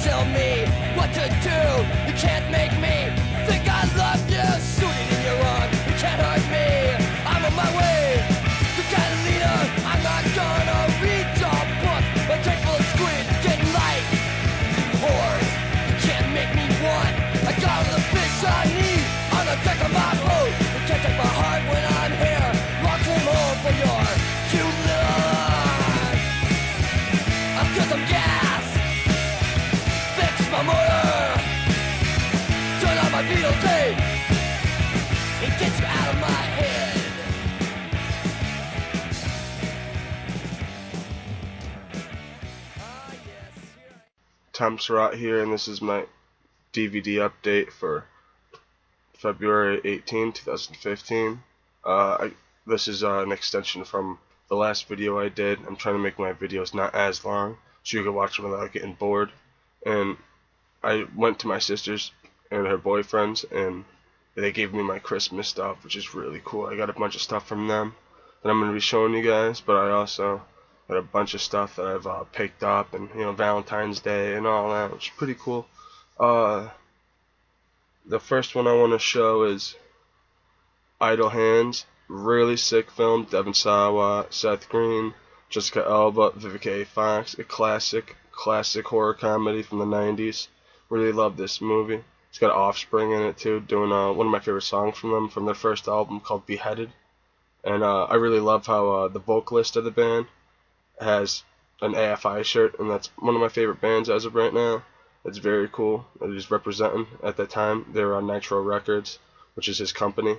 tell me what to do. You can't make me think I love you. Suited in your arm, you can't hurt me. I'm on my way to Catalina. I'm not gonna read your book. My tank full of squids getting light. Whores, you can't make me want. I got all the fish I need on the deck of my boat. You can't take my heart when I'm here. Walk him home for your cute love. I'll fill some gas, fix my motor, turn on my Beatles tape. It gets you out of my head. Tom Surratt here, and this is my DVD update for February 18, 2015. This is an extension from the last video I did. I'm trying to make my videos not as long, so you can watch them without getting bored. And I went to my sister's and her boyfriend's, and they gave me my Christmas stuff, which is really cool. I got a bunch of stuff from them that I'm going to be showing you guys, but I also got a bunch of stuff that I've picked up, and Valentine's Day and all that, which is pretty cool. The first one I want to show is Idle Hands. Really sick film. Devon Sawa, Seth Green, Jessica Alba, Vivica A. Fox. A classic horror comedy from the 90s. Really love this movie. It's got Offspring in it too, doing one of my favorite songs from them, from their first album called Beheaded. And I really love how the vocalist of the band has an AFI shirt, and that's one of my favorite bands as of right now. It's very cool. He's representing at that time. They were on Nitro Records, which is his company.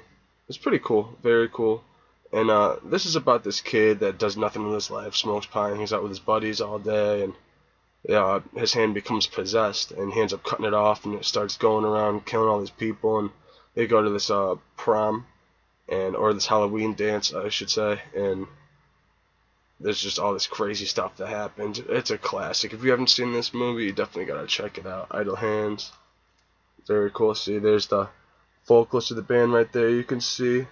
It's pretty cool, very cool. And this is about this kid that does nothing in his life, smokes pot, and hangs out with his buddies all day, and his hand becomes possessed, and he ends up cutting it off, and it starts going around killing all these people. And they go to this prom, or this Halloween dance, I should say, and there's just all this crazy stuff that happens. It's a classic. If you haven't seen this movie, you definitely gotta check it out. Idle Hands. Very cool. See, there's the vocalist of the band right there, you can see.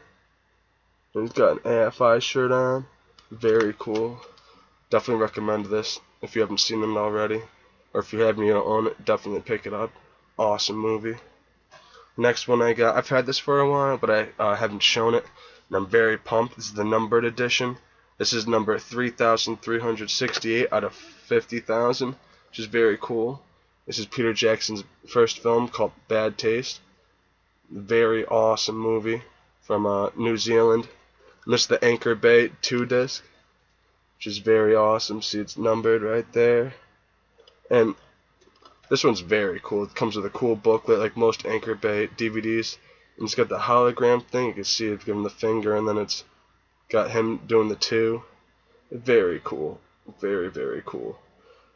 And he's got an AFI shirt on. Very cool. Definitely recommend this if you haven't seen them already. Or if you have and you don't own it, definitely pick it up. Awesome movie. Next one I got, I've had this for a while, but I haven't shown it. And I'm very pumped. This is the numbered edition. This is number 3,368 out of 50,000, which is very cool. This is Peter Jackson's first film called Bad Taste. Very awesome movie from New Zealand. And this is the Anchor Bay 2-disc, which is very awesome. See, it's numbered right there. And this one's very cool. It comes with a cool booklet like most Anchor Bay DVDs. And it's got the hologram thing. You can see it giving the finger, and then it's got him doing the 2. Very cool. Very, very cool.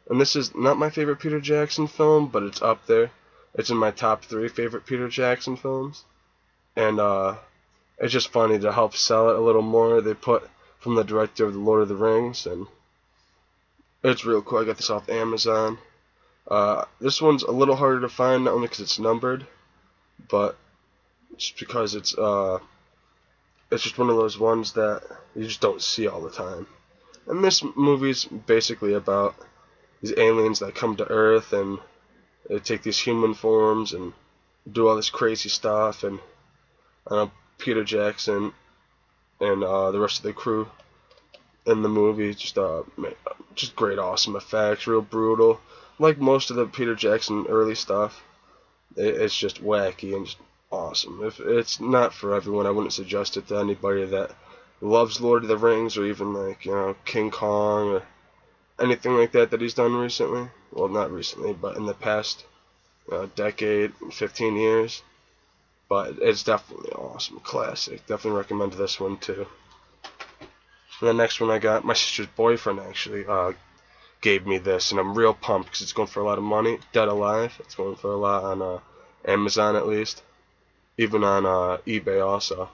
And this is not my favorite Peter Jackson film, but it's up there. It's in my top 3 favorite Peter Jackson films. And it's just funny to help sell it a little more. They put from the director of The Lord of the Rings, and it's real cool. I got this off Amazon. This one's a little harder to find, not only because it's numbered, but just because it's just one of those ones that you just don't see all the time. And this movie's basically about these aliens that come to Earth, and they take these human forms and do all this crazy stuff. And Peter Jackson and the rest of the crew in the movie just great, awesome effects, real brutal. Like most of the Peter Jackson early stuff, it's just wacky and just awesome. If it's not for everyone, I wouldn't suggest it to anybody that loves Lord of the Rings, or even like King Kong or anything like that he's done recently. Well, not recently, but in the past decade, 15 years. But it's definitely an awesome classic. Definitely recommend this one too. And the next one I got, my sister's boyfriend actually gave me this, and I'm real pumped because it's going for a lot of money. Dead Alive. It's going for a lot on Amazon at least. Even on eBay also.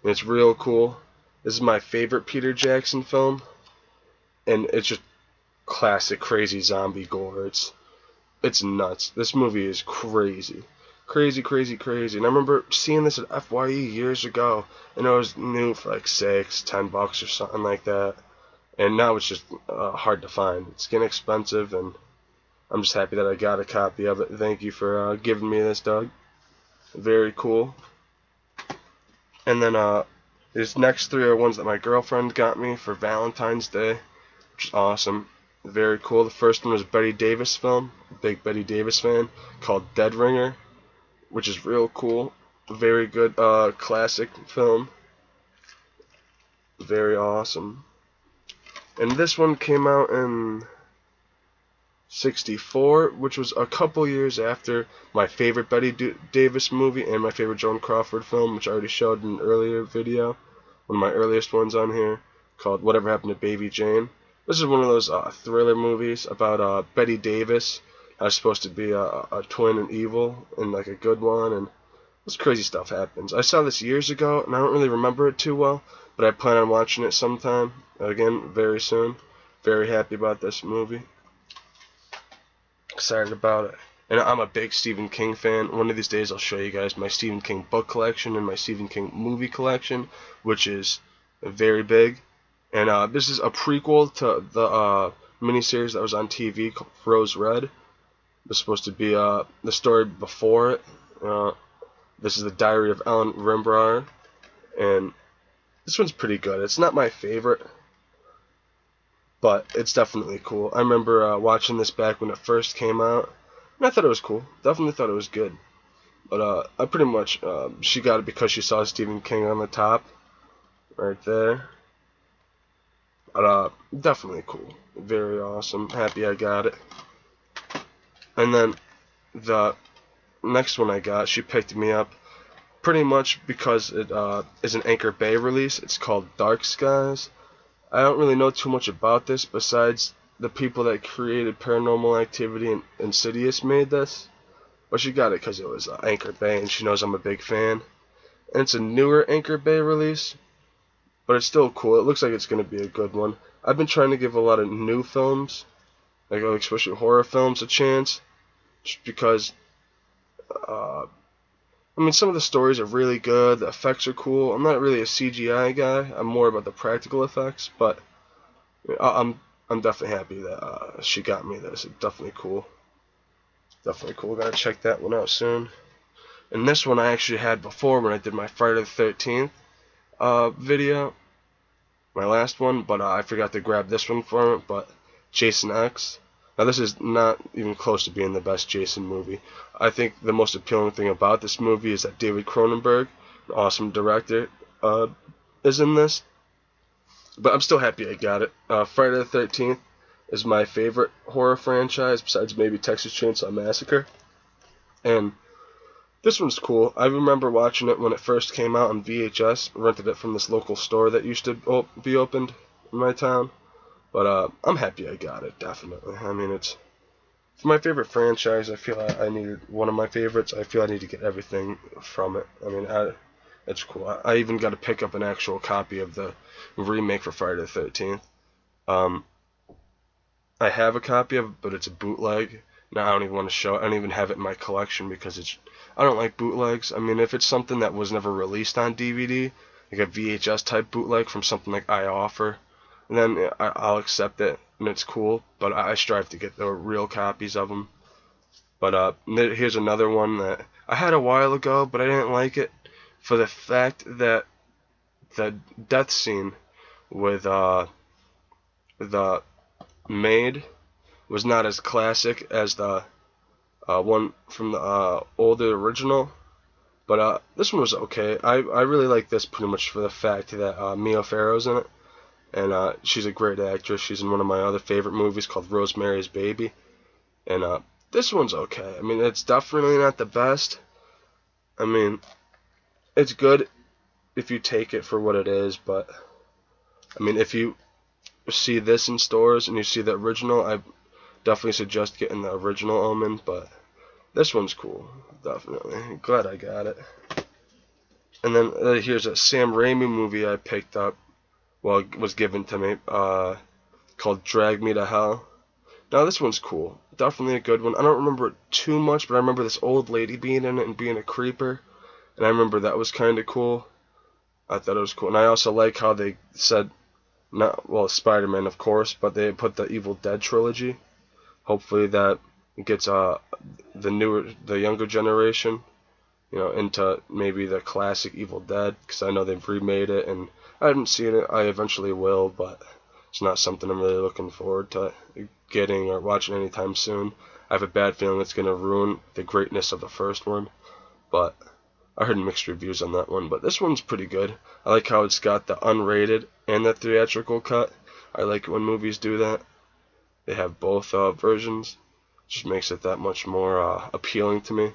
And it's real cool. This is my favorite Peter Jackson film. And it's just classic crazy zombie gore. It's nuts. This movie is crazy. Crazy, crazy, crazy. And I remember seeing this at FYE years ago, and it was new for like $6-10 or something like that. And now it's just hard to find. It's getting expensive, and I'm just happy that I got a copy of it. Thank you for giving me this, Doug. Very cool. And then these next three are ones that my girlfriend got me for Valentine's Day, which is awesome. Very cool. The first one was a Betty Davis film, big Betty Davis fan, called Dead Ringer, which is real cool. Very good classic film. Very awesome. And this one came out in '64, which was a couple years after my favorite Betty Davis movie and my favorite Joan Crawford film, which I already showed in an earlier video, one of my earliest ones on here, called Whatever Happened to Baby Jane. This is one of those thriller movies about Betty Davis. I was supposed to be a twin and evil and like a good one, and this crazy stuff happens. I saw this years ago, and I don't really remember it too well, but I plan on watching it sometime, again, very soon. Very happy about this movie. Excited about it. And I'm a big Stephen King fan. One of these days I'll show you guys my Stephen King book collection and my Stephen King movie collection, which is very big. And this is a prequel to the miniseries that was on TV called Rose Red. It was supposed to be the story before it. This is the Diary of Ellen Rimbauer, and this one's pretty good. It's not my favorite, but it's definitely cool. I remember watching this back when it first came out, and I thought it was cool. Definitely thought it was good. But I pretty much, she got it because she saw Stephen King on the top, right there. But definitely cool. Very awesome. Happy I got it. And then the next one I got, she picked me up pretty much because it is an Anchor Bay release. It's called Dark Skies. I don't really know too much about this besides the people that created Paranormal Activity and Insidious made this. But she got it because it was Anchor Bay, and she knows I'm a big fan. And it's a newer Anchor Bay release, but it's still cool. It looks like it's going to be a good one. I've been trying to give a lot of new films, like especially horror films, a chance, just because I mean, some of the stories are really good, the effects are cool. I'm not really a CGI guy, I'm more about the practical effects, but I'm definitely happy that she got me this. It's definitely cool. Definitely cool. Gotta check that one out soon. And this one I actually had before when I did my Friday the 13th video, my last one, but I forgot to grab this one for it, but Jason X. Now this is not even close to being the best Jason movie. I think the most appealing thing about this movie is that David Cronenberg, an awesome director, is in this. But I'm still happy I got it. Friday the 13th is my favorite horror franchise, besides maybe Texas Chainsaw Massacre. And this one's cool. I remember watching it when it first came out on VHS. Rented it from this local store that used to be opened in my town. But I'm happy I got it, definitely. I mean, it's for my favorite franchise. I feel I needed one of my favorites. I feel I need to get everything from it. I mean, it's cool. I even got to pick up an actual copy of the remake for Friday the 13th. I have a copy of it, but it's a bootleg. Now I don't even want to show it. I don't even have it in my collection because I don't like bootlegs. I mean, if it's something that was never released on DVD, like a VHS type bootleg from something like I Offer, then I'll accept it and it's cool. But I strive to get the real copies of them. But here's another one that I had a while ago, but I didn't like it for the fact that the death scene with the maid was not as classic as the one from the older original. But this one was okay. I really like this pretty much for the fact that Mia Farrow's in it. And she's a great actress. She's in one of my other favorite movies called Rosemary's Baby. And this one's okay. I mean, it's definitely not the best. I mean, it's good if you take it for what it is. But, I mean, if you see this in stores and you see the original, I definitely suggest getting the original Omen. But this one's cool. Definitely. Glad I got it. And then here's a Sam Raimi movie I picked up. Well, it was given to me, called Drag Me to Hell. Now, this one's cool. Definitely a good one. I don't remember it too much, but I remember this old lady being in it and being a creeper. And I remember that was kind of cool. I thought it was cool. And I also like how they said, Spider-Man, of course, but they put the Evil Dead trilogy. Hopefully that It gets the younger generation, into maybe the classic Evil Dead, because I know they've remade it, and I haven't seen it. I eventually will, but it's not something I'm really looking forward to getting or watching anytime soon. I have a bad feeling it's going to ruin the greatness of the first one, but I heard mixed reviews on that one. But this one's pretty good. I like how it's got the unrated and the theatrical cut. I like it when movies do that. They have both versions. Just makes it that much more appealing to me.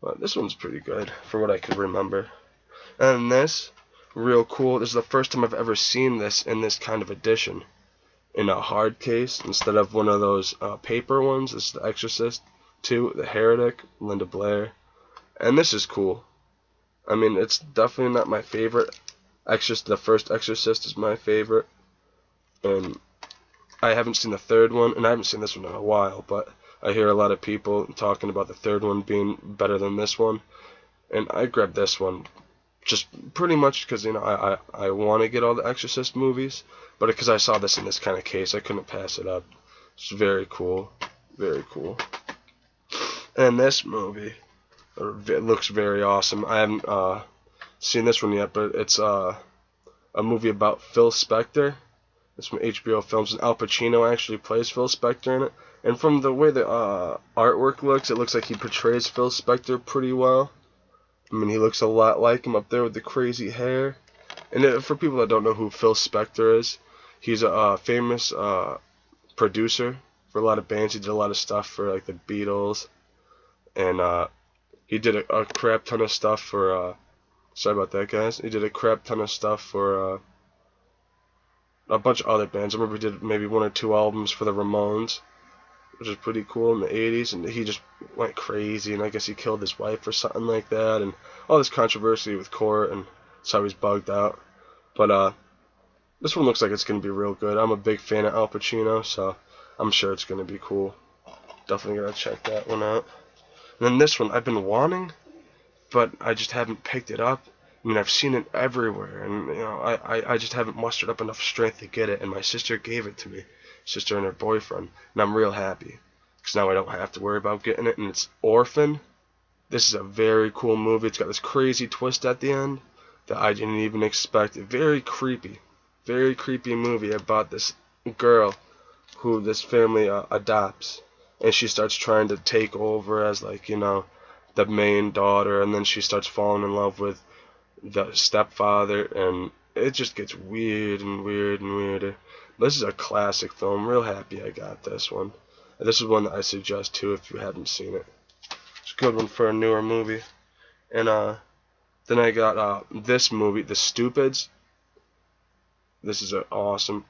But this one's pretty good for what I could remember. And this, real cool. This is the first time I've ever seen this in this kind of edition, in a hard case instead of one of those paper ones. This is The Exorcist 2, The Heretic, Linda Blair. And this is cool. I mean, it's definitely not my favorite. The first Exorcist is my favorite. And I haven't seen the third one, and I haven't seen this one in a while, but I hear a lot of people talking about the third one being better than this one. And I grabbed this one just pretty much because, I want to get all the Exorcist movies, but because I saw this in this kind of case, I couldn't pass it up. It's very cool. Very cool. And this movie, it looks very awesome. I haven't seen this one yet, but it's a movie about Phil Spector. It's from HBO Films, and Al Pacino actually plays Phil Spector in it. And from the way the artwork looks, it looks like he portrays Phil Spector pretty well. I mean, he looks a lot like him up there with the crazy hair. And for people that don't know who Phil Spector is, he's a famous producer for a lot of bands. He did a lot of stuff for like the Beatles, and he did a crap ton of stuff for. Sorry about that, guys. He did a crap ton of stuff for a bunch of other bands. I remember he did maybe 1 or 2 albums for the Ramones, which is pretty cool in the 80s, and he just went crazy, and I guess he killed his wife or something like that, and all this controversy with court, and so he's bugged out. But this one looks like it's going to be real good. I'm a big fan of Al Pacino, so I'm sure it's going to be cool. Definitely going to check that one out. And then this one, I've been wanting, but I just haven't picked it up. I mean, I've seen it everywhere, and I just haven't mustered up enough strength to get it, and my sister gave it to me. Sister and her boyfriend, and I'm real happy because now I don't have to worry about getting it. And it's Orphan. This is a very cool movie. It's got this crazy twist at the end that I didn't even expect. Very creepy movie about this girl who this family adopts, and she starts trying to take over as the main daughter, and then she starts falling in love with the stepfather, and it just gets weird and weirder. This is a classic film. Real happy I got this one. This is one that I suggest too if you haven't seen it. It's a good one for a newer movie. And then I got this movie, The Stupids. This is an awesome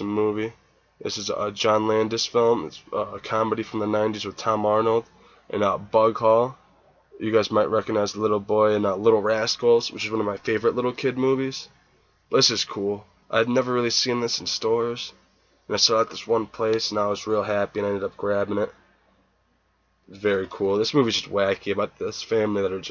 movie. This is a John Landis film. It's a comedy from the 90s with Tom Arnold and Bug Hall. You guys might recognize The Little Boy and Little Rascals, which is one of my favorite little kid movies. This is cool. I'd never really seen this in stores, and I saw it at this one place, and I was real happy, and I ended up grabbing it. It's very cool. This movie's just wacky about this family that are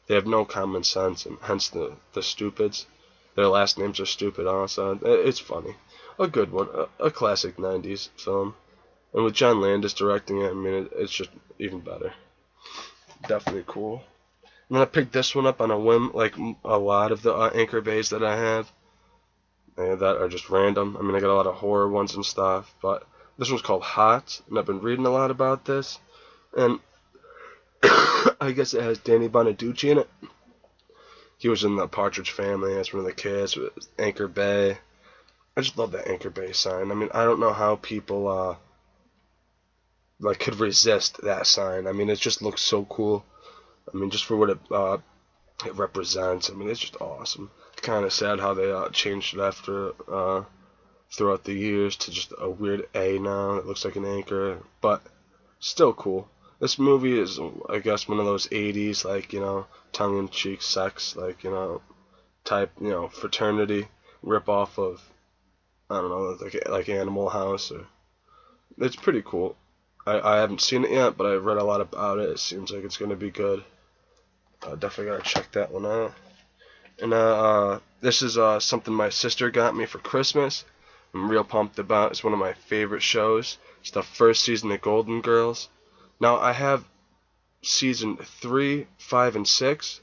they have no common sense, and hence the Stupids. Their last names are stupid also. It's funny. A good one. A classic 90s film. And with John Landis directing it, I mean, it's just even better. Definitely cool. And then I picked this one up on a whim, like a lot of the Anchor Bays that I have. That are just random. I mean, I got a lot of horror ones and stuff, but this one's called Hot, and I've been reading a lot about this, and I guess it has Danny Bonaducci in it. He was in the Partridge Family as one of the kids with Anchor Bay. I just love that Anchor Bay sign. I mean, I don't know how people could resist that sign. I mean, it just looks so cool. I mean, just for what it represents. I mean, it's just awesome. Kind of sad how they changed it after throughout the years to just a weird A now. It looks like an anchor, but still cool. This movie is, I guess, one of those 80s, tongue-in-cheek sex, type, fraternity rip-off of, I don't know, like Animal House. It's pretty cool. I haven't seen it yet, but I've read a lot about it. It seems like it's going to be good. Definitely got to check that one out. And this is something my sister got me for Christmas. I'm real pumped about. It's one of my favorite shows. It's the first season of Golden Girls. Now I have season 3, 5, and 6.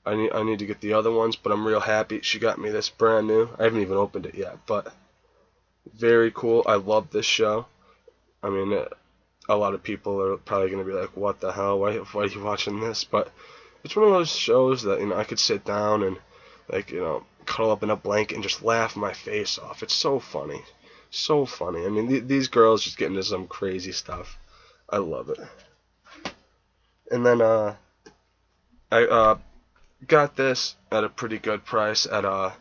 I need to get the other ones, but I'm real happy she got me this brand new. I haven't even opened it yet, but very cool. I love this show. I mean, a lot of people are probably going to be like, what the hell, why are you watching this? But it's one of those shows that, I could sit down and, cuddle up in a blanket and just laugh my face off. It's so funny. So funny. I mean, these girls just get into some crazy stuff. I love it. And then, I got this at a pretty good price at a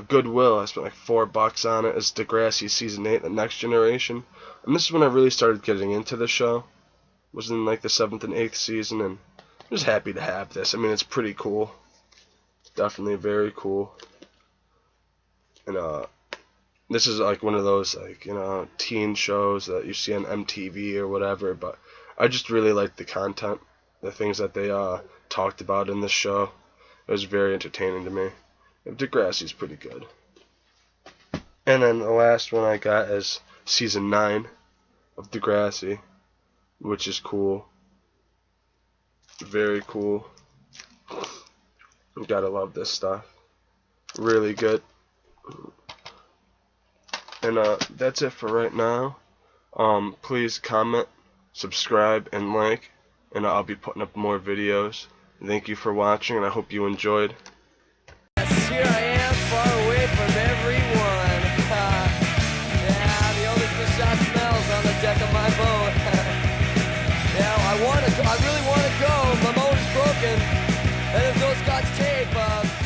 Goodwill. I spent like $4 on it. It's Degrassi Season 8, The Next Generation. And this is when I really started getting into the show. It was in like the 7th and 8th season, and I'm just happy to have this. I mean, it's pretty cool. Definitely very cool. And this is like one of those teen shows that you see on MTV or whatever, but I just really liked the content, the things that they talked about in this show. It was very entertaining to me. Degrassi's pretty good. And then the last one I got is Season 9 of Degrassi, which is cool. Very cool. You gotta love this stuff. Really good. And that's it for right now. Please comment, subscribe, and like, and I'll be putting up more videos. Thank you for watching, and I hope you enjoyed. Yes, here I am, far away from everyone. Yeah, the only fish I smell's on the deck of my boat. Yeah, I really want to go. My motor's broken, and there's no Scotch tape.